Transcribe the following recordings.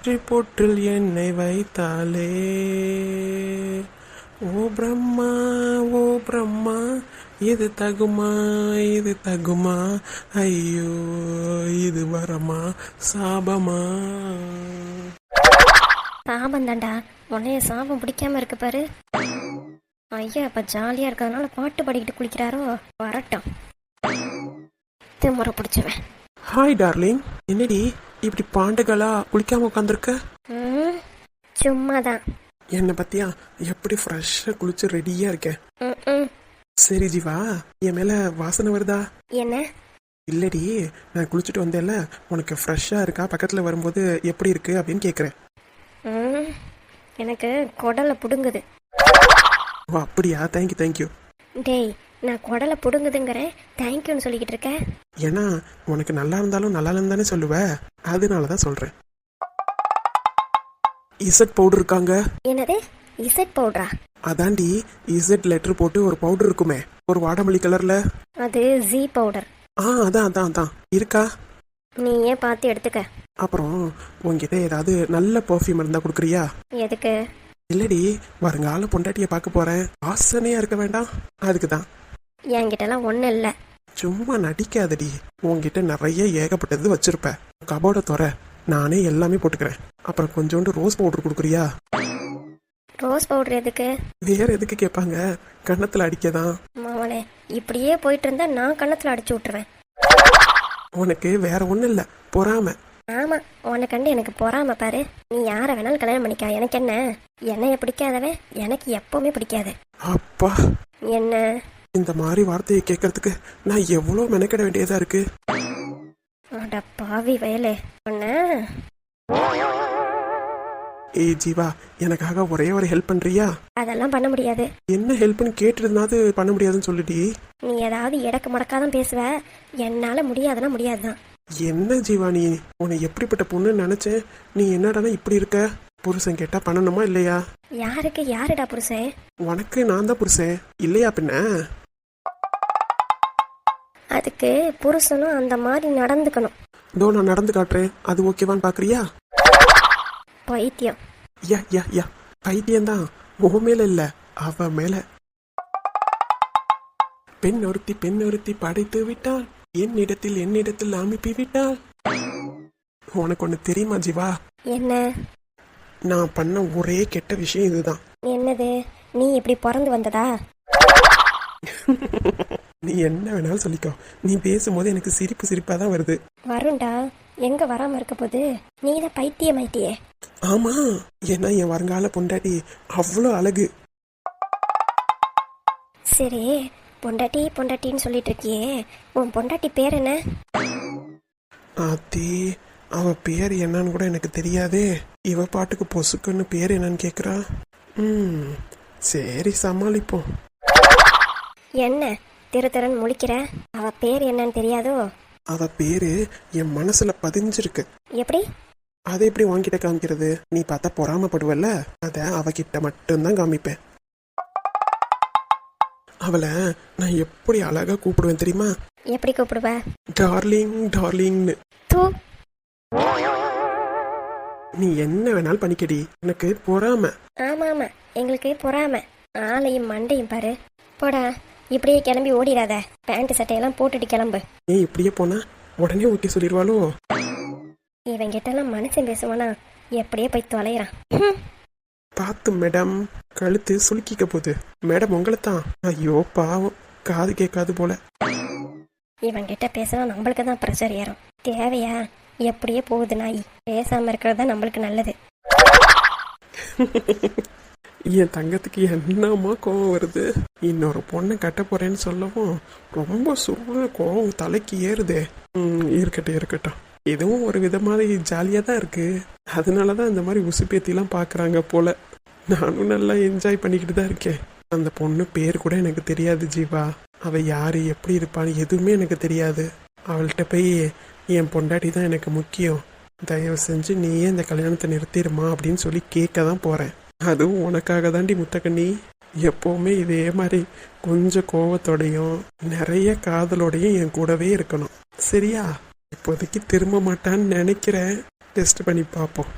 போற்றில் என்னை வைத்தாலே. ஓ பிரம்மா, ஓ பிரம்மா, இது தகுமா, இது தகுமா, ஐயோ இது வரமா சாபமா. சாபம் தாண்டா, உன்னைய சாபம் பிடிக்காம இருக்கு பாரு. ஐயா இப்ப ஜாலியா இருக்கிறதுனால பாட்டு பாடிக்கிட்டு குளிக்கிறாரோ, வரட்டும். திமுறை பிடிச்சவன். ஹாய் டார்லிங், என்னடி இப்படி பாண்டுகளா குளிக்காம உட்காந்துருக்க? சும்மாதான். என்னை பத்தியா எப்படி ஃப்ரெஷ்ஷா குளிச்சு ரெடியா இருக்கேன். சரி ஜீவா, என் மேல வாசனை வருதா? என்ன? இல்லடி, நான் குளிச்சுட்டு வந்தேன்ல, உனக்கு ஃப்ரெஷ்ஷா இருக்கா, பக்கத்துல வரும்போது எப்படி இருக்கு அப்படின்னு கேக்குறேன். எனக்கு குடலை புடுங்குது. ஓ அப்படியா, தேங்க்யூ தேங்க்யூ. டேய், நான் குடலை புடுங்குதுங்கிறேன், தேங்க்யூன்னு சொல்லிக்கிட்டு இருக்கேன். ஏன்னா உனக்கு நல்லா இருந்தாலும் நல்லா இல்லைன்னு தானே சொல்லுவ, அதனாலதான் சொல்றேன். இசட் பவுடர் இருக்காங்க. என்னது இசட் பவுடரா? அதாண்டி, இசட் லெட்டர் போட்டு ஒரு பவுடர் இருக்குமே, ஒரு வாடாமல்லி கலர்ல. அது ஜி பவுடர். அதான் அதான் அதான் இருக்கா? நீ ஏன் பார்த்து எடுத்துக்க. அப்புறம் உங்ககிட்ட ஏதாவது நல்ல பர்ஃப்யூம் இருந்தா கொடுக்குறியா? எதுக்கு? இல்லடி, வருங்கால பொண்டாட்டிய பார்க்க போறேன், வாசனையா இருக்க வேண்டாம், அதுக்குதான். என்கிட்டலாம் ஒன்றும் இல்லை. சும்மா நடிக்காதடி, உங்ககிட்ட நிறைய ஏகப்பட்டது வச்சிருப்ப. கபோர்டை தோற, நானே எல்லாமே போட்டுக்கிறேன். அப்புறம் கொஞ்சோண்டு ரோஸ் பவுடர் கொடுக்குறியா? ரோஸ் பவுடர் எதுக்கு? வேற எதுக்கு கேட்பாங்க, கன்னத்துல அடிக்கதான். மாவனே, இப்படியே போயிட்டு இருந்தா நான் கன்னத்துல அடிச்சு விட்டுருவேன். உனக்கு வேற ஒண்ணும் இல்ல, பொறாம. ஆமா, உன்னை கண்டு எனக்கு பொறாம பாரு. நீ யார வேணாலும் கல்யாணம் பண்ணிக்கா, எனக்கு என்ன? என்னைய பிடிக்காதவன் எனக்கு எப்பவுமே பிடிக்காது. அப்பா, என்ன? இந்த மாதிரி வார்த்தையை கேட்கறதுக்கு நான் எவ்வளவு மெனக்கிட வேண்டியதா இருக்கு. அட பாவி வயலே, ஒன்ன. ஏய் ஜீவா, எனக்காக ஒரே ஒரு ஹெல்ப் பண்றியா? அதெல்லாம் பண்ண முடியாது. என்ன ஹெல்ப்னு கேட்டுருந்தாது பண்ண முடியாதுன்னு சொல்லிடி. நீ ஏதாவது இடக்கு முடக்காதான் பேசுவ, என்னால முடியாதுன்னா முடியாதுதான். என்ன ஜீவா நீ, உன்னை எப்படிப்பட்ட பொண்ணுன்னு நினைச்சேன், நீ என்னடானா இப்படி இருக்க. புருஷன் கேட்டா பண்ணணுமா இல்லையா? யாருக்கு யாருடா புருஷன்? உனக்கு நான் தான் புருஷன் இல்லையா பின்ன? அதுக்கு புருஷனும் அந்த மாதிரி நடந்துக்கணும். இதோ நான் நடந்து காட்டுறேன், அது ஓகேவான்னு பாக்குறியா? பைத்தியம். யா யா யா, பைத்தியம்தான். உன் மேல இல்ல, அவ மேல. பெண் ஒருத்தி படைத்து விட்டாள், என்னிடத்தில் அனுப்பி விட்டாள். உனக்கு ஒண்ணு தெரியுமா ஜீவா? என்ன? நான் பண்ண ஒரே கெட்ட விஷயம் இதுதான். என்னது? நீ இப்படி பிறந்து வந்ததா? நீ என்ன வேணாலும் சொல்லிக்கோ, நீ பேசும்போது எனக்கு சிரிப்பா தான் வருது. வருண்டா, எங்க வராம இருக்க போது? நீ தான் பைத்தியமாயிட்டியே. ஆமா, ஏன்னா என் வருங்கால பொண்டாட்டி அவ்வளோ அழகு. சரி, பொண்டாட்டி பொண்டாட்டின்னு சொல்லிட்டு இருக்கியே, உன் பொண்டாட்டி பேர் என்ன? ஆத்தி, அவ பேர் என்னன்னு கூட எனக்கு தெரியாதே. இவ பாட்டுக்கு பொசுக்குன்னு பேர் என்னன்னு கேக்குறா. சரி சமாளிப்போம். என்ன திரு முழிக்கிற? அவ பேர் என்னன்னு தெரியாதோ? அவ பேரு என் மனசுல பதிஞ்சிருக்கு. எப்படி? அதை எப்படி உன்கிட்ட காமிக்கிறது? நீ பார்த்தா பொறாமப்படுவல்ல, அத அவகிட்ட மட்டும்தான் காமிப்பேன். அவளை நான் எப்படி அழகா கூப்பிடுவேன் தெரியுமா? எப்படி கூப்பிடுவ? டார்லிங் டார்லிங்னு. நீ என்ன வேணாலும் பண்ணிக்கடி, எனக்கு பொறாம. ஆமா ஆமா, எங்களுக்கு பொறாம. ஆளையும் மண்டையும் பாரு. போடா, இப்படியே கிளம்பி ஓடிடாத. பேண்ட் சட்டையெல்லாம் போட்டுட்டு கிளம்பு. ஏன் இப்படியே போனா உடனே ஓகே சொல்லிடுவாளோ? இவன் கிட்டலாம் மனுஷன் பேசுவானா? எப்படியே போய் தொலைறான். பார்த்து மேடம், கழுத்து சுலுக்கிக்க போகுது. மேடம் உங்களை தான். ஐயோ பாவம், காது கேட்காது போல. இவன் கிட்ட பேசினா நம்மளுக்கு தான் ப்ரெஷர் ஏறும். தேவையா? எப்படியே போகுது நாய். பேசாம இருக்கிறது தான் நம்மளுக்கு நல்லது. என் தங்கத்துக்கு என்னமா கோவம் வருது. இன்னொரு பொண்ணை கட்ட போறேன்னு சொல்லவும் ரொம்ப சூழ்நிலை கோவம் தலைக்கு ஏறுதே. இருக்கட்டும், இதுவும் ஒரு விதமாக ஜாலியா தான் இருக்கு. அதனாலதான் இந்த மாதிரி உசுப்பேத்திலாம் பாக்குறாங்க போல. நானும் நல்லா என்ஜாய் பண்ணிக்கிட்டு தான் இருக்கேன். அந்த பொண்ணு பேர் கூட எனக்கு தெரியாது ஜீவா. அவ யாரு, எப்படி இருப்பான்னு எதுவுமே எனக்கு தெரியாது. அவள்கிட்ட போய் என் பொண்டாட்டி தான் எனக்கு முக்கியம், தயவு செஞ்சு நீயே இந்த கல்யாணத்தை நிறுத்திடுமா அப்படின்னு சொல்லி கேட்க தான் போறேன். அதுவும் உனக்காக தாண்டி முத்தக்கண்ணி. எப்பவுமே இதே மாதிரி கொஞ்சம் கோவத்தோடையும் நிறைய காதலோடையும் என் கூடவே இருக்கணும், சரியா? இப்போதைக்கு திரும்ப மாட்டான்னு நினைக்கிறேன். டெஸ்ட் பண்ணி பார்ப்போம்.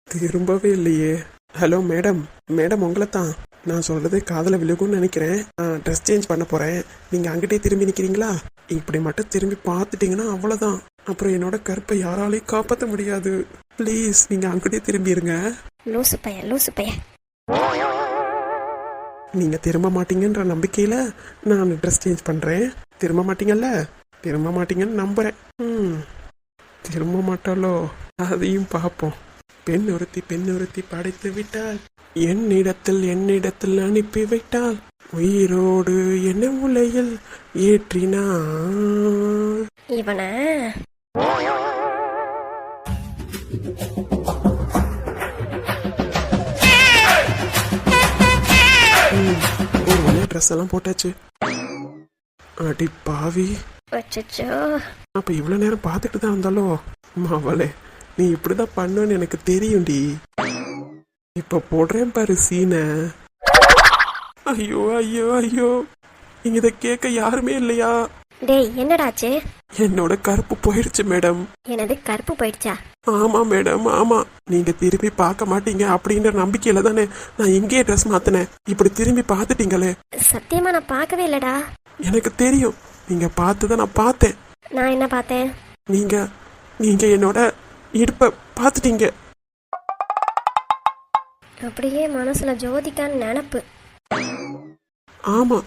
திரும்பவே இல்லையே. ஹலோ மேடம், மேடம் உங்களை தான். நான் சொல்றது காதில் விழுகும்னு நினைக்கிறேன். ட்ரெஸ் சேஞ்ச் பண்ண போறேன். நீங்க அங்கிட்டே திரும்பி நிக்கிறீங்களா? இப்படி மட்டும் திரும்பி பார்த்துட்டீங்கன்னா அவ்வளோதான். அப்புறம் என்னோட கருப்பை யாராலையும் காப்பாற்ற முடியாது. ப்ளீஸ் நீங்க அங்கிட்டே திரும்பிடுங்க. லூசு பையன், லூசு பையன். நீங்க திரும்ப மாட்டீங்கன்ற நம்பிக்கையில நான் ட்ரெஸ் சேஞ்ச் பண்றேன். திரும்ப மாட்டீங்கல்ல? திரும்ப மாட்டீங்கன்னு நம்புறேன். திரும்ப மாட்டாலோ? அதையும் பார்ப்போம். பெண் ஒருத்தி படைத்து விட்டால், என்னிடத்தில் அனுப்பி வைத்தால், உயிரோடு என்ன உலையில் ஏற்றினாள். இவன ஒரு வழியா ட்ரெஸ் எல்லாம் போட்டாச்சு. அடி பாவி. அச்சச்சோ. அப்ப இவ்வளவு நேரம் பார்த்துட்டு தான் இருந்தாலோ? அவளே, நீ இப்படிதான் பண்ணுன்னு எனக்கு தெரியும்டி. இப்ப போடுறேன் பாரு சீன. ஐயோ ஐயோ ஐயோ, இங்க இதை கேட்க யாருமே இல்லையா? டேய், என்னடாச்சு? என்னோட கருப்பு போயிடுச்சு மேடம். எனது கருப்பு போயிடுச்சா? ஆமா மேடம், ஆமா. நீங்க திரும்பி பார்க்க மாட்டீங்க அப்படின்ற நம்பிக்கையில தானே நான் இங்கேயே ட்ரெஸ் மாத்தினேன். இப்படி திரும்பி பார்த்துட்டீங்களே. சத்தியமா நான் பார்க்கவே இல்லடா. எனக்கு தெரியும், நீங்க பார்த்ததை நான் பார்த்தேன். நான் என்ன பார்த்தேன்? நீங்க என்னோட இடுப்ப பார்த்துட்டீங்க. அப்படியே மனசுல ஜோதிக்கான்னு நினப்பு. ஆமா,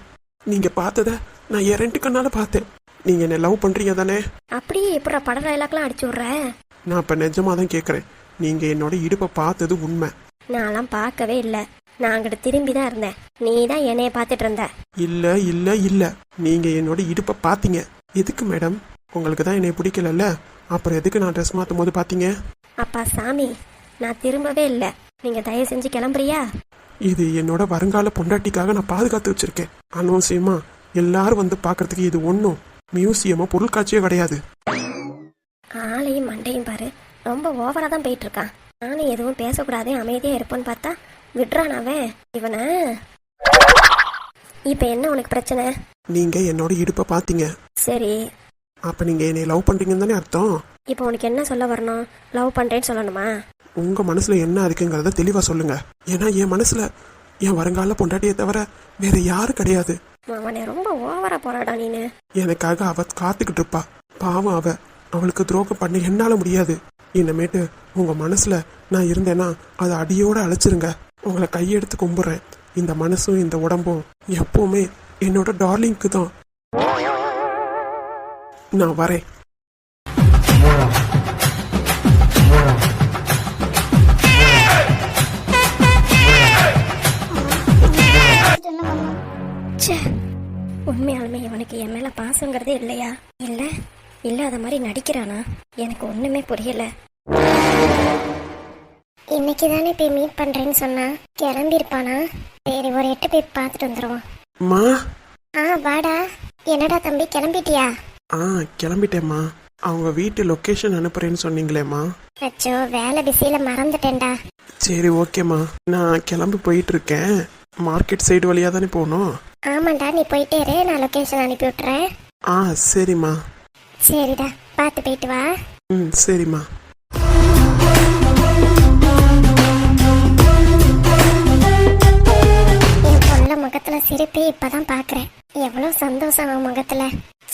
நீங்க பார்த்தத நான் என் 2 கண்ணால பார்த்தேன். நீங்க என்ன லவ் பண்றீங்க தானே? அப்படியே எப்படா பட டைலாக்லாம் அடிச்சு விடுற? நான் இப்ப நிஜமா தான் கேக்குறேன். நீங்க என்னோட இடுப்பை பார்த்தது உண்மை? நான்லாம் பார்க்கவே இல்லை. நான் அங்கிட்ட திரும்பி தான் இருந்தேன். நீ தான் என்னைய பார்த்துட்டு இருந்த. இல்ல இல்ல இல்ல, நீங்க என்னோட இடுப்பை பார்த்தீங்க. எதுக்கு மேடம்? உங்களுக்கு தான் என்னை பிடிக்கலல்ல, அப்புறம் எதுக்கு நான் ட்ரெஸ் மாத்தும் போது பார்த்தீங்க? அப்பா சாமி, நான் திரும்பவே இல்லை. நீங்க தயவு செஞ்சு கிளம்புறியா? இது என்னோட வருங்கால பொண்டாட்டிக்காக நான் பாதுகாத்து வச்சிருக்கேன். அனவசியமா எல்லாரும் வந்து பாக்குறதுக்கு இது ஒன்றும் மியூசியமோ பொருட்காட்சியோ கிடையாது. ஆளையும் மண்டையும் பாரு, ரொம்ப ஓவரா தான் போயிட்டு இருக்கான். நானும் எதுவும் பேசக்கூடாது, அமைதியா இருப்பேன்னு பார்த்தா விட்றானாவே இவனை. இப்ப என்ன உனக்கு பிரச்சனை? நீங்க என்னோட இடுப்பை பார்த்தீங்க. சரி, அப்ப நீங்க என்னை லவ் பண்றீங்கன்னு தானே அர்த்தம்? இப்போ உனக்கு என்ன சொல்ல வரணும்? லவ் பண்றேன்னு சொல்லணுமா? உங்க மனசுல என்ன இருக்குங்கிறத தெளிவா சொல்லுங்க. ஏன்னா என் மனசுல என் வருங்கால பொண்டாட்டியை தவிர வேற யாரும் கிடையாது. அவனை ரொம்ப ஓவரா போறாடா நீனு. எனக்காக அவ காத்துக்கிட்டு இருப்பா. பாவம் அவ. அவளுக்கு துரோகம் பண்ண என்னால முடியாது. இனிமேட்டு உங்க மனசுல நான் இருந்தேன்னா அதை அடியோட அழைச்சிருங்க. உங்களை கையெடுத்து கும்பிடுறேன். இந்த மனசும் இந்த உடம்பும் எப்பவுமே என்னோட டார்லிங்க்கு தான். நான் வரேன். உண்மையாலுமே இவனுக்கு என் மேல பாசங்கிறதே இல்லையா? இல்ல இல்லாத மாதிரி நடிக்கிறானா? எனக்கு ஒண்ணுமே புரியல. இன்னைக்கு தானே போய் மீட் பண்றேன்னு சொன்னா, கிளம்பிருப்பானா? சரி, ஒரு 8 போய் பார்த்துட்டு வந்துருவான். மா. வாடா. என்னடா தம்பி, கிளம்பிட்டியா? கிளம்பிட்டேம்மா. அவங்க வீட்டு லொகேஷன் அனுப்புறேன்னு சொன்னீங்களேம்மா. அச்சோ, வேலை பிஸியில மறந்துட்டேன்டா. சரி ஓகேம்மா, நான் கிளம்பி போயிட்டு இருக்கேன். மார்க்கெட் சைடு வழியா தானே போகணும்? ஆமாண்டா, நீ போயிட்டே இரு, நான் லொகேஷன் அனுப்பி விட்டுறேன். சரிம்மா. சரிடா, பார்த்து போயிட்டு வா. சரிம்மா. என் பொண்ண முகத்துல சிரிப்பே இப்பதான் பாக்குறேன். எவ்வளவு சந்தோஷம் அவன் முகத்துல.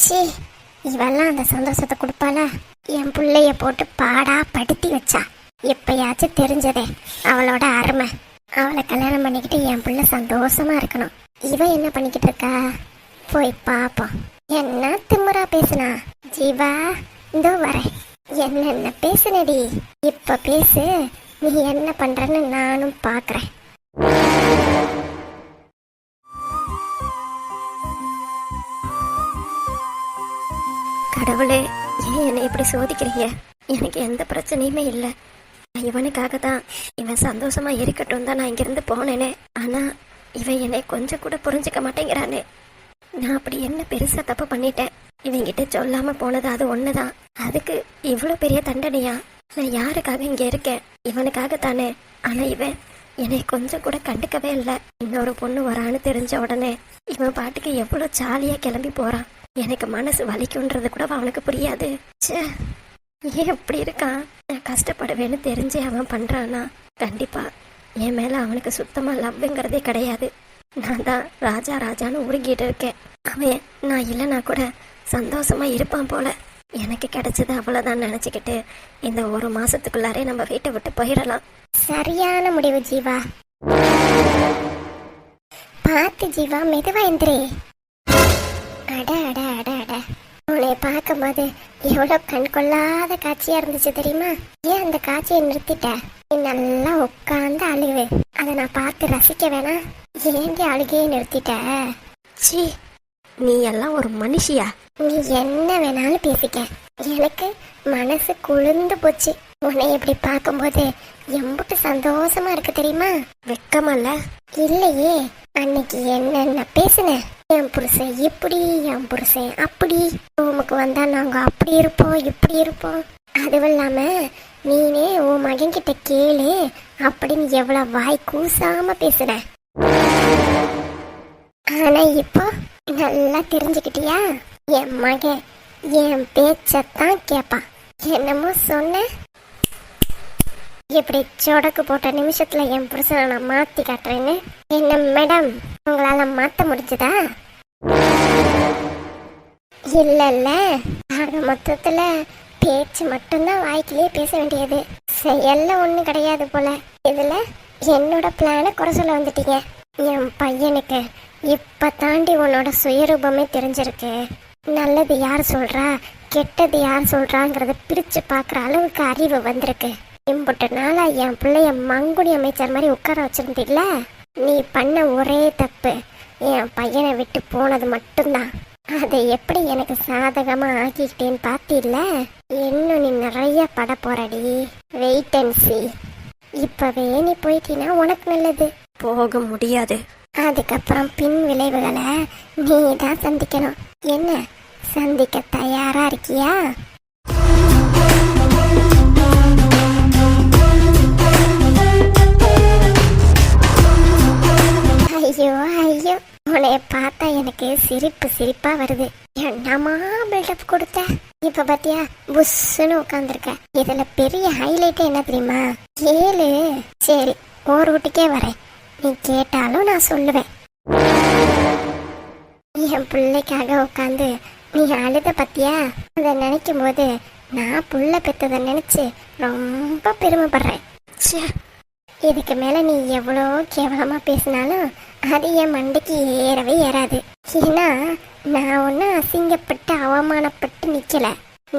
சீ, இவெல்லாம் அந்த சந்தோஷத்தை கொடுப்பாளா? என் பிள்ளைய போட்டு பாடா படுத்தி வச்சா. எப்பயாச்சும் தெரிஞ்சதே அவளோட அருமை. அவளை கல்யாணம் பண்ணிக்கிட்டு என் பிள்ளை சந்தோஷமா இருக்கணும். இவன் என்ன பண்ணிக்கிட்டு இருக்கா? போய் பாப்போம். என்ன திமுறா பேசுனா? ஜீவா, இதோ வரேன். என்னென்ன பேசுனடி? இப்ப பேசு. நீ என்ன பண்றன்னு நானும் பாக்குறேன். கடவுளே, ஏன் என்னை இப்படி சோதிக்கிறீங்க? எனக்கு எந்த பிரச்சனையுமே இல்லை. இவனுக்காக தான், இவன் சந்தோஷமா இருக்கட்டும் தான் நான் இங்கிருந்து போனேனே. ஆனா இவன் என்னை கொஞ்சம் கூட புரிஞ்சுக்க மாட்டேங்கிறானே. நான் அப்படி என்ன பெருசா தப்பு பண்ணிட்டேன்? இவங்கிட்ட சொல்லாம போனது அது ஒண்ணுதான். அதுக்கு இவ்வளவு பெரிய தண்டனையா? நான் யாருக்காக இங்க இருக்கேன்? இவனுக்காக தானே. ஆனா இவன் என்னை கொஞ்சம் கூட கண்டுக்கவே இல்லை. இன்னொரு பொண்ணு வரான்னு தெரிஞ்ச உடனே இவன் பாட்டுக்கு எவ்வளவு ஜாலியா கிளம்பி போறான். எனக்கு மனசு வலிக்குன்றது கூட அவனுக்கு புரியாது. ச்சே, ஏன் இப்படி இருக்கான்? நான் கஷ்டப்படுவேன்னு தெரிஞ்சு அவன் பண்றானா? கண்டிப்பா என் மேல அவனுக்கு சுத்தமா லவ்ங்கிறதே கிடையாது. நான் தான் ராஜா ராஜான்னு உருகிட்டு இருக்கேன். அவன் நான் இல்லைன்னா கூட சந்தோஷமா இருப்பான் போல. எனக்கு கிடைச்சது அவ்வளவுதான் நினைச்சுக்கிட்டு இந்த ஒரு மாசத்துக்குள்ளாரே நம்ம வீட்டை விட்டு போயிடலாம். சரியான முடிவு ஜீவா. பார்த்து ஜீவா, மெதுவா எந்திரி. அட அட அட அட, உன்னை பார்க்கும்போது எவ்வளோ கண் கொள்ளாத காட்சியா இருந்துச்சு தெரியுமா? ஏன் அந்த காட்சியை நிறுத்திட்ட? நீ நல்லா உட்காந்து அழுகு. அதை நான் பார்த்து ரசிக்க வேணாம்? ஏண்டி அழுகையை நிறுத்திட்ட? சீ, நீ எல்லாம் ஒரு மனுஷியா? நீ என்ன வேணாலும் பேசிக்க, எனக்கு மனசு குளிர்ந்து போச்சு. உன்னை இப்படி பார்க்கும்போது எம்பிட்டு சந்தோஷமா இருக்கு தெரியுமா? வெக்கமல்ல? இல்லையே, அன்னைக்கு என்னென்ன பேசுனேன். என் புருஷன் இப்படி, என் புருஷன் அப்படி, ரூமுக்கு வந்தா நாங்க அப்படி இருப்போம் இப்படி இருப்போம். அதுவும் இல்லாம நீனே உன் மகன் கிட்ட கேளு அப்படின்னு எவ்வளவு வாய் கூசாம பேசுன. ஆனா இப்போ நல்லா தெரிஞ்சுக்கிட்டியா? என் மகன் என் பேச்சத்தான் கேப்பான். என்னமோ சொன்ன, இப்படி சொடக்கு போட்ட நிமிஷத்துல என் புருஷனை நான் மாத்தி காட்டுறேன்னு. என்ன மேடம், உங்களால மாத்த முடிஞ்சதா? இல்ல இல்ல, ஆக மொத்தத்துல பேச்சு மட்டும்தான் வாய்க்கிலேயே பேச வேண்டியது, செயல்ல ஒண்ணு கிடையாது போல. இதுல என்னோட பிளான குறை சொல்ல வந்துட்டீங்க. என் பையனுக்கு இப்ப தாண்டி உன்னோட சுயரூபமே தெரிஞ்சிருக்கு. நல்லது யார் சொல்றா, கெட்டது யார் சொல்றாங்கிறத பிரிச்சு பாக்குற அளவுக்கு அறிவு வந்திருக்கு. இம்புட்டனால என் பிள்ளைய மங்குடி அமைச்சர் மாதிரி உட்கார வச்சிருந்தீல்ல, நீ பண்ண ஒரே தப்பு என் பையனை விட்டு போனது மட்டும்தான். அதை எப்படி எனக்கு சாதகமா ஆக்கிக்கிட்டேன்னு பாத்தில்ல? இன்னும் நீ நிறைய பட போறடி, வெயிட் அண்ட் சீ. இப்பவே நீ போயிட்டீன்னா உனக்கு நல்லது. போக முடியாது. அதுக்கப்புறம் பின் விளைவுகளை நீ தான் சந்திக்கணும். என்ன, சந்திக்க தயாரா இருக்கியா? ஐயோ ஐயோ, உன்னைய பார்த்தா எனக்கு சிரிப்பு சிரிப்பா வருது. என்னமா பில்டப் கொடுத்த. இப்ப பாத்தியா, புஷ்ன்னு உட்காந்துருக்க. இதுல பெரிய ஹைலைட் என்ன தெரியுமா? கேளு. சரி, ஒரு வீட்டுக்கே வரேன், நீ கேட்டாலும் நான் சொல்லுவேன். என் பிள்ளைக்காக உட்காந்து நீ அழுத பத்தியா? அதை நினைக்கும் போது நான் புள்ள பெத்ததை நினைச்சு ரொம்ப பெருமைப்படுறேன். இதுக்கு மேல நீ எவ்வளோ கேவலமா பேசினாலும் அது என் மண்டைக்கு ஏறவே ஏறாது. ஏன்னா நான் ஒன்னும் அசிங்கப்பட்டு அவமானப்பட்டு நிக்கல,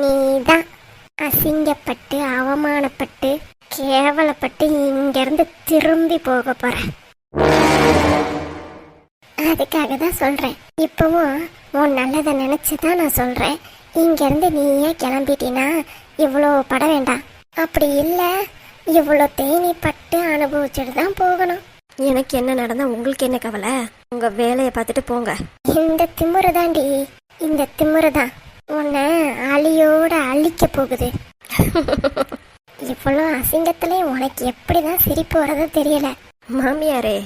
நீதான் அசிங்கப்பட்டு அவமானப்பட்டு கேவலப்பட்டு இங்க இருந்து திரும்பி போக போற. அதுக்காக தான் சொல்றேன். இப்பவும் உன் நல்லதை நினைச்சுதான் நான் சொல்றேன். இங்க இருந்து நீயே கிளம்பிட்டீனா இவ்வளோ பட வேண்டாம். அப்படி இல்ல, இவ்வளோ தேனி பட்டு அனுபவிச்சுட்டு தான் போகணும். எனக்கு என்ன நடந்தா உங்களுக்கு என்ன கவலை? உங்க வேலையை பார்த்துட்டு போங்க. இந்த திமுறை தாண்டி, இந்த திமுறை தான் உன்னை அழியோட அழிக்க போகுது. இவ்வளோ அசிங்கத்திலே உனக்கு எப்படிதான் சிரிப்பு வரதோ தெரியல. மாமியாரே,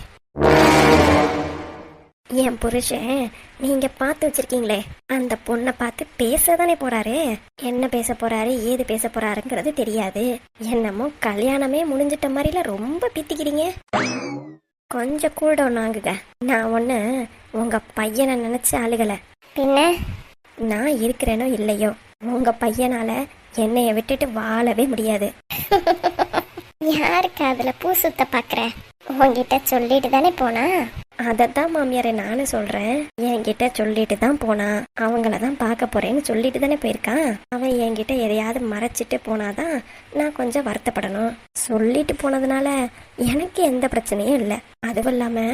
என் புருஷன் நீங்க பார்த்து வச்சிருக்கீங்களே, அந்த பொண்ணை பார்த்து பேசதானே போறாரு. என்ன பேச போறாரு, ஏது பேச போறாருங்கிறது தெரியாது. என்னமோ கல்யாணமே முடிஞ்சிட்ட மாதிரில ரொம்ப பித்திக்கிறீங்க. கொஞ்சம் கூல் டவுன் ஆகுங்க. நான் ஒண்ணு உங்க பையனை நினைச்சு அழுகல. பின்ன நான் இருக்கிறேனோ இல்லையோ, உங்க பையனால என்னைய விட்டுட்டு வாழவே முடியாது. யாருக்கு அதுல பூ சுத்த பாக்குற? உன்கிட்ட சொல்லிட்டு தானே போனா. அதத்தான் மாமியாரே நானும் சொல்றேன். என்கிட்ட சொல்லிட்டு தான் போனா. அவங்களதான் பார்க்க போறேன்னு சொல்லிட்டு தானே போயிருக்கான். அவன் என்கிட்ட எதையாவது மறைச்சிட்டு போனாதான் நான் கொஞ்சம் வருத்தப்படணும். சொல்லிட்டு போனதுனால எனக்கு எந்த பிரச்சனையும் இல்லை. அதுவும் இல்லாம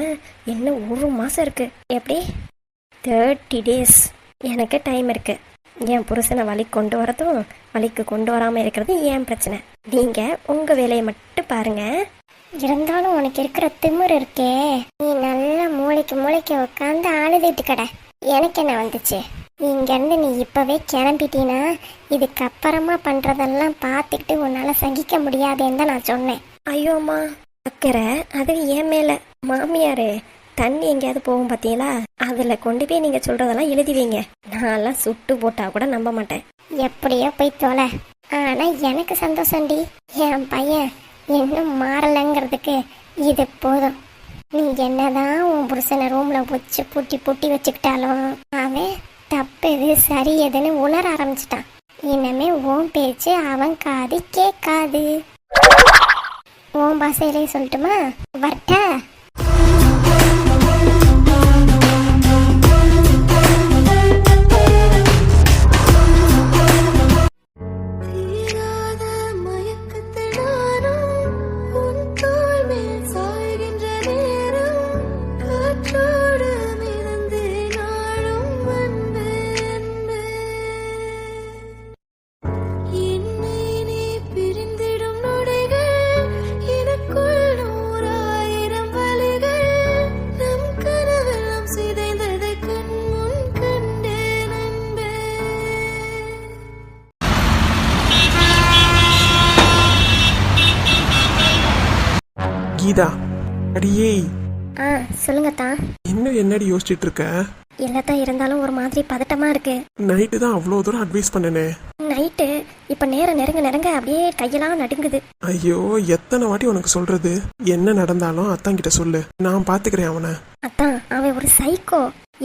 இன்னும் ஒரு மாசம் இருக்கு. எப்படி 30 days எனக்கு டைம் இருக்கு. என் புருஷனை வழிக்கு கொண்டு வரதும் வழிக்கு கொண்டு வராம இருக்கிறது ஏன் பிரச்சனை. நீங்க உங்க வேலையை மட்டும் பாருங்க. இருந்தாலும் உனக்கு இருக்கிற திமிரு இருக்கே, நீ நல்லா மூளைக்கு உட்காந்து அழுதுட்டு கடை. எனக்கு என்ன வந்துச்சு? இங்க இருந்து நீ இப்பவே கிளம்பிட்டீனா இதுக்கப்புறமா பண்றதெல்லாம் பார்த்துக்கிட்டு உன்னால சகிக்க முடியாதுன்னு தான் நான் சொன்னேன். ஐயோம்மா, அக்கறை அது ஏன் மேல. மாமியாரே, தண்ணி எங்கேயாவது போகும் பார்த்தீங்களா, அதுல கொண்டு போய் நீங்க சொல்றதெல்லாம் எழுதி வைங்க. நான்லாம் சுட்டு போட்டா கூட நம்ப மாட்டேன். எப்படியோ போய் தொலை. ஆனா எனக்கு சந்தோஷம்டி. என் பையன் இன்னும் மாறலைங்கிறதுக்கு இது போதும். நீ என்னதான் உன் புருஷனை ரூம்ல வச்சு பூட்டி பூட்டி வச்சுக்கிட்டாலும் அவன் தப்பு எது சரி எதுன்னு உணர ஆரம்பிச்சிட்டான். இனிமே உன் பேச்சு அவன் காது கேட்காது. உன் பாசையிலே சொல்லட்டுமா? வரட்டா? கீதா, அடியே சொல்லுங்கத்தான். இன்னும் என்னடி யோசிச்சுட்டு இருக்க? இல்லத்தான், இருந்தாலும் ஒரு மாதிரி பதட்டமா இருக்கு. நைட்டு தான் அவ்வளோ தூரம் அட்வைஸ் பண்ணனே. நைட்டு இப்ப நேரம் நெருங்க அப்படியே கையெல்லாம் நடுங்குது. ஐயோ, எத்தனை வாட்டி உனக்கு சொல்றது? என்ன நடந்தாலும் அத்தான் கிட்ட சொல்லு, நான் பாத்துக்கிறேன் அவனை. அத்தான், அவன் ஒரு சைக்கோ.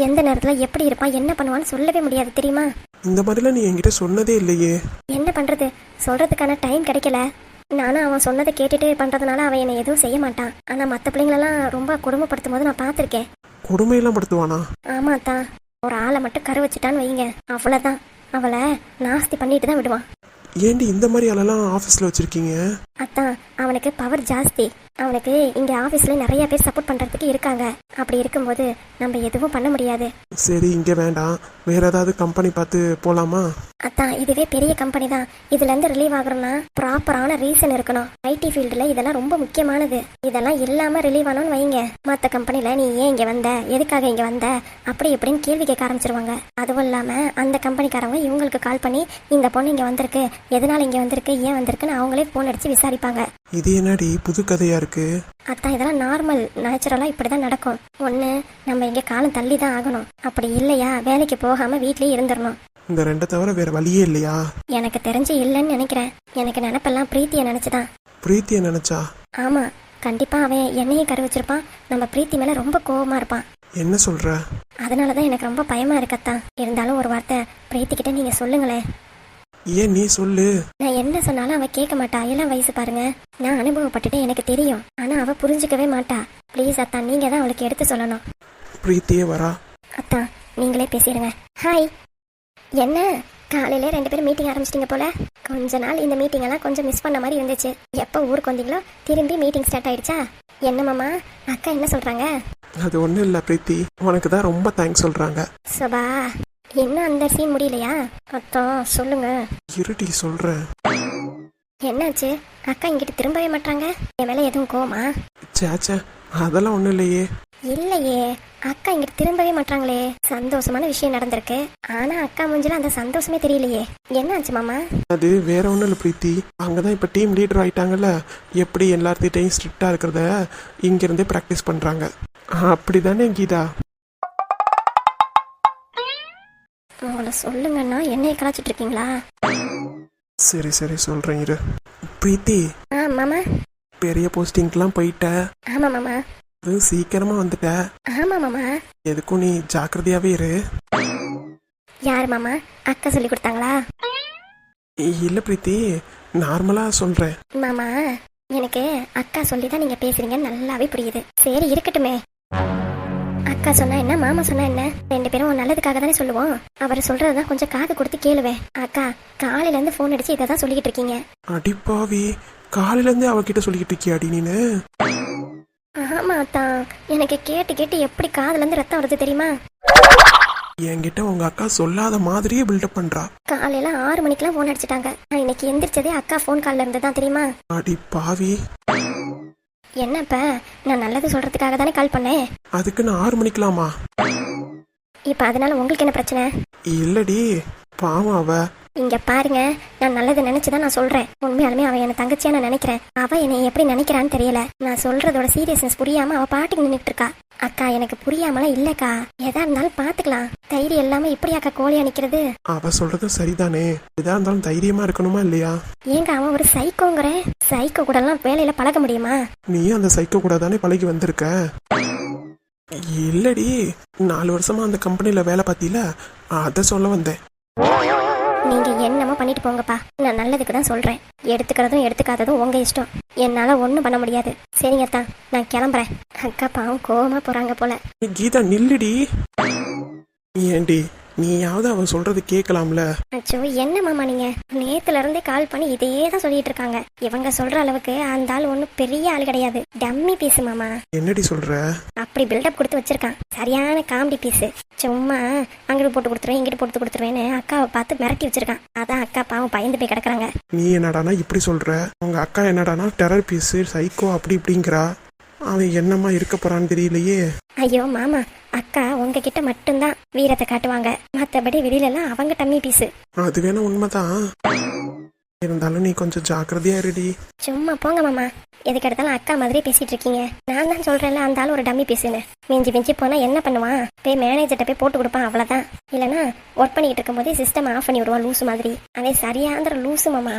எந்த நேரத்துல எப்படி இருப்பான், என்ன பண்ணுவான்னு சொல்லவே முடியாது தெரியுமா? இந்த மாதிரிலாம் நீ என்கிட்ட சொன்னதே இல்லையே. என்ன பண்றது, சொல்றதுக்கான டைம் கிடைக்கல. நானும் அவன் சொன்னதை கேட்டுட்டு பண்றதுனால அவன் என்னை எதுவும் செய்ய மாட்டான். ஆனா மத்த பிள்ளைங்களெல்லாம் ரொம்ப கொடுமைப்படுத்தும் போது நான் பாத்திருக்கேன். கொடுமையெல்லாம் படுத்துவானா? ஆமாத்தா, ஒரு ஆளை மட்டும் கரு வச்சுட்டான்னு வைங்க, அவ்வளவுதான். அவளை நாஸ்தி பண்ணிட்டு தான் விடுவான். ஏண்டி இந்த மாதிரி ஆளெல்லாம் ஆஃபீஸில் வச்சுருக்கீங்க? அத்தான், அவனுக்கு பவர் ஜாஸ்தி. அவனுக்கு இங்கே ஆஃபீஸில் நிறைய பேர் சப்போர்ட் பண்ணுறதுக்கு இருக்காங்க. அப்படி இருக்கும்போது நம்ம எதுவும் பண்ண முடியாது. சரி, இங்கே வேண்டாம், வேற ஏதாவது கம்பெனி பார்த்து போகலாமா? அத்தான், இதுவே பெரிய கம்பெனி தான். இதுலேருந்து ரிலீவ் ஆகணும்னா ப்ராப்பரான ரீசன் இருக்கணும். ஐடி ஃபீல்டில் இதெல்லாம் ரொம்ப முக்கியமானது. இதெல்லாம் இல்லாமல் ரிலீவ் ஆனோன்னு வைங்க, மற்ற கம்பெனியில் நீ ஏன் இங்கே வந்த, எதுக்காக இங்கே வந்த, அப்படி எப்படின்னு கேள்வி கேட்க ஆரம்பிச்சிருவாங்க. அதுவும் இல்லாமல் அந்த கம்பெனிக்காரவங்க இவங்களுக்கு கால் பண்ணி இந்த பொண்ணு இங்கே வந்திருக்கு, எதனால இங்கே வந்திருக்கு, ஏன் வந்திருக்குன்னு அவங்களே ஃபோன் அடித்து விசாரிப்பாங்க. இது என்னடி புது கதையா இருக்கு? அத்தான், இதெல்லாம் நார்மல், நேச்சுரலாக இப்படி தான் நடக்கும். ஒன்று, நம்ம இங்கே காலம் தள்ளி தான் ஆகணும். அப்படி இல்லையா வேலைக்கு போகாமல் வீட்லேயே இருந்துடணும். இந்த ரெண்டை தவிர வேற வழியே இல்லையா? எனக்கு தெரிஞ்சு இல்லைன்னு நினைக்கிறேன். எனக்கு நினப்பெல்லாம் பிரீத்தியை நினச்சிதான். பிரீத்தியை நினைச்சா? ஆமாம், கண்டிப்பாக அவன் என்னையும் கரு வச்சிருப்பான். நம்ம பிரீத்தி மேலே ரொம்ப கோபமாக இருப்பான். என்ன சொல்ற? அதனால தான் எனக்கு ரொம்ப பயமாக இருக்கத்தான். இருந்தாலும் ஒரு வார்த்தை பிரீத்திக்கிட்ட நீங்கள் சொல்லுங்களேன். ஏன் நீ சொல்லு. நான் என்ன சொன்னாலும் அவ கேட்க மாட்டா. எல்லாம் வயசு பாருங்க, நான் அனுபவப்பட்டுட்டு எனக்கு தெரியும். ஆனா அவ புரிஞ்சுக்கவே மாட்டா. ப்ளீஸ் அத்தா, நீங்க தான் அவளுக்கு எடுத்து சொல்லணும். பிரீத்தியே வரா. அத்தா, நீங்களே பேசிடுங்க. ஹாய். என்ன காலையில 2 பேரும் மீட்டிங் ஆரம்பிச்சிட்டிங்க போல. கொஞ்ச நாள் இந்த மீட்டிங் எல்லாம் கொஞ்சம் மிஸ் பண்ண மாதிரி இருந்துச்சு. எப்போ ஊருக்கு வந்தீங்களோ திரும்பி மீட்டிங் ஸ்டார்ட் ஆயிடுச்சா? என்ன மாமா, அக்கா என்ன சொல்றாங்க? அது ஒன்றும் இல்லை பிரீத்தி, உனக்கு தான் ரொம்ப தேங்க்ஸ் சொல்றாங்க. சபா, இன்னும் அந்த சீன் முடியலையா? அத்தா சொல்லுங்க. இருட்டி சொல்றேன். என்னாச்சு, அக்கா இங்கிட்டு திரும்பவே மாட்டாங்க? என் மேல எதுவும் கோமா? சேச்சே, அதெல்லாம் ஒன்றும் இல்லையே. இல்லையே, அக்கா இங்கிட்டு திரும்பவே மாட்டாங்களே. சந்தோஷமான விஷயம் நடந்திருக்கு, ஆனா அக்கா மூஞ்சில அந்த சந்தோஷமே தெரியலையே. என்னாச்சு மாமா? அது வேற ஒன்றும் இல்லை பிரீத்தி, அங்கதான் இப்போ டீம் லீடர் ஆயிட்டாங்கல்ல, எப்படி எல்லார்த்திட்டையும் ஸ்ட்ரிக்டா இருக்கிறத இங்கிருந்தே ப்ராக்டிஸ் பண்றாங்க. அப்படிதானே கீதா? உங்களை சொல்லுங்கன்னா என்னைய கலாச்சிட்டு இருக்கீங்களா? சரி சரி சொல்றேன் இரு. பிரீத்தி, மாமா, பெரிய போஸ்டிங்க்கெல்லாம் போயிட்ட. ஆமா மாமா. அது சீக்கிரமா வந்துட்ட. ஆமா மாமா. எதுக்கும் நீ ஜாக்கிரதையாவே இரு. யாரு மாமா, அக்கா சொல்லி கொடுத்தாங்களா? இல்ல பிரீத்தி, நார்மலா சொல்றேன். மாமா, எனக்கு அக்கா சொல்லிதான் நீங்க பேசுறீங்கன்னு நல்லாவே புரியுது. சரி இருக்கட்டுமே. அக்கா சொன்னா என்ன, மாமா சொன்னா என்ன, 2 பேரும் நல்லதுக்காக தானே சொல்லுவோம். அவர் சொல்றதுதான் கொஞ்சம் காது கொடுத்து கேளுவேன். அக்கா காலையில இருந்து போன் அடிச்சு இதை தான் சொல்லிக்கிட்டு இருக்கீங்க. அடிப்பாவி, காலையில இருந்து அவகிட்ட சொல்லிக்கிட்டு இருக்கியாடி நீனு? ஆமா தான், எனக்கு கேட்டு கேட்டு எப்படி காதுல இருந்து ரத்தம் வருது தெரியுமா? என்கிட்ட உங்க அக்கா சொல்லாத மாதிரியே பில்டப் பண்றா. காலையில 6 மணிக்கெல்லாம் போன் அடிச்சுட்டாங்க. நான் இன்னைக்கு எந்திரிச்சதே அக்கா போன் கால்ல இருந்து தான் தெரியுமா? அடிப்பாவி. என்னப்ப, நான் நல்லது சொல்றதுக்காக தானே கால் பண்ணேன். அதுக்கு நான் 6 மணிக்கலாமா? இப்ப அதனால உங்களுக்கு என்ன பிரச்சனை? இல்லடி, பாவம் அவ இங்க பாருங்க, நான் நல்லது நினைச்சுதான் நான் சொல்றேன். உண்மையாலுமே அவ என்ன தங்கச்சியா நான் நினைக்கிறேன். அவ என்னை எப்படி நினைக்கிறான்னு தெரியல. நான் சொல்றதோட சீரியஸ்னஸ் புரியாம அவ பாட்டுக்கு நின்னுட்டு இருக்கா. அக்கா எனக்கு புரியாமலாம் இல்லக்கா, எதா இருந்தாலும் பாத்துக்கலாம். தைரியம் இல்லாம இப்படி அக்கா கோழியா நிக்கிறது. அவ சொல்றதும் சரிதானே, எதா இருந்தாலும் தைரியமா இருக்கணுமா இல்லையா? ஏங்க அவன் ஒரு சைக்கோங்கிற, சைக்கோ கூட எல்லாம் வேலையில பழக முடியுமா? நீ அந்த சைக்கோ கூட தானே பழகி வந்திருக்க. இல்லடி, 4 வருஷமா அந்த கம்பெனில வேலை பார்த்தீல, அத சொல்ல வந்தேன். நீங்க என்னமோ பண்ணிட்டு போங்கப்பா, நான் நல்லதுக்கு தான் சொல்றேன். எடுத்துக்கிறதும் எடுத்துக்காததும் உங்க இஷ்டம், என்னால ஒண்ணும் பண்ண முடியாது. சரிங்க தான், நான் கிளம்புறேன். அக்கா பாவம் கோவமா போறாங்க போல. கீதா நில்லுடி. ஏண்டி நீயாவது அவன் சொல்றது கேட்கலாம்ல? அச்சோ என்ன மாமா நீங்க, நேத்துல இருந்தே கால் பண்ணி இதே தான் சொல்லிட்டு இருக்காங்க. இவங்க சொல்ற அளவுக்கு அந்த ஆள் ஒன்னும் பெரிய ஆள் கிடையாது, டம்மி பீஸ் மாமா. என்னடி சொல்ற? அப்படி பில்டப் கொடுத்து வச்சிருக்கான், சரியான காமெடி பீஸ். சும்மா அங்கிட்டு போட்டு கொடுத்துருவேன் இங்கிட்டு போட்டு கொடுத்துருவேன்னு அக்காவை பார்த்து மிரட்டி வச்சிருக்கான். அதான் அக்கா பாவம் பயந்து போய் கிடக்குறாங்க. நீ என்னடானா இப்படி சொல்ற? உங்க அக்கா என்னடானா டெரர் பீஸ், சைக்கோ அப்படி இப்படிங்கிறா. அவன் என்னமா இருக்க போறான்னு தெரியலையே. ஐயோ மாமா, அக்கா உங்ககிட்ட மட்டும்தான் வீரத்தை காட்டுவாங்க, மற்றபடி வெளியில எல்லாம் அவங்க டம்மி பீஸு. அது வேணா உண்மைதான், இருந்தாலும் நீ கொஞ்சம் ஜாக்கிரதையா இருடி. சும்மா போங்க மாமா, எதுக்கு எடுத்தாலும் அக்கா மாதிரி பேசிட்டு இருக்கீங்க. நான் தான் சொல்றேன்ல அந்த ஆள் ஒரு டம்மி பீஸுன்னு. மிஞ்சி மிஞ்சி போனா என்ன பண்ணுவான், போய் மேனேஜர்கிட்ட போய் போட்டு கொடுப்பான், அவ்வளவுதான். இல்லைன்னா ஒர்க் பண்ணிட்டு இருக்கும் போதே சிஸ்டம் ஆஃப் பண்ணி விடுவான் லூசு மாதிரி. அவன் சரியாந்திர லூசு மாமா.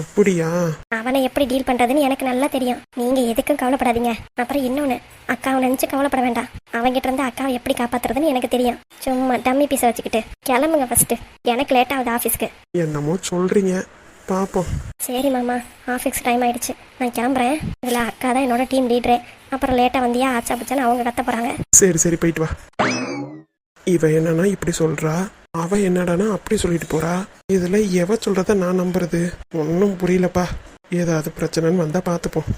அப்படியா? அவனை எப்படி டீல் பண்றதுன்னு எனக்கு நல்லா தெரியும். நீங்க எதுக்கும் கவலைப்படாதீங்க. அப்புறம் இன்னொன்னு, அக்காவை நினைச்சு கவலைப்பட வேண்டாம். அவங்கிட்ட இருந்து அக்காவை எப்படி காப்பாத்துறதுன்னு எனக்கு தெரியும். சும்மா டம்மி பீஸை வச்சுக்கிட்டு கிளம்புங்க ஃபர்ஸ்ட், எனக்கு லேட் ஆகுது ஆஃபீஸ்க்கு. என்னமோ சொல்றீங்க, பாப்போம். சரி மாமா, ஆஃபீஸ் டைம் ஆயிடுச்சு, நான் கிளம்புறேன். இதுல அக்கா தான் என்னோட டீம் லீடரு. அப்புறம் லேட்டா வந்தியா ஆச்சா பச்சான்னு அவங்க கத்த போறாங்க. சரி சரி போயிட்டு வா. இவ என்னன்னா இப்படி சொல்றா, அவ என்னடானா அப்படி சொல்லிட்டு போறா. இதுல எவ சொல்றத நான் நம்புறது? ஒன்னும் புரியலப்பா. ஏதாவது பிரச்சனைன்னு வந்தா பாத்துப்போம்.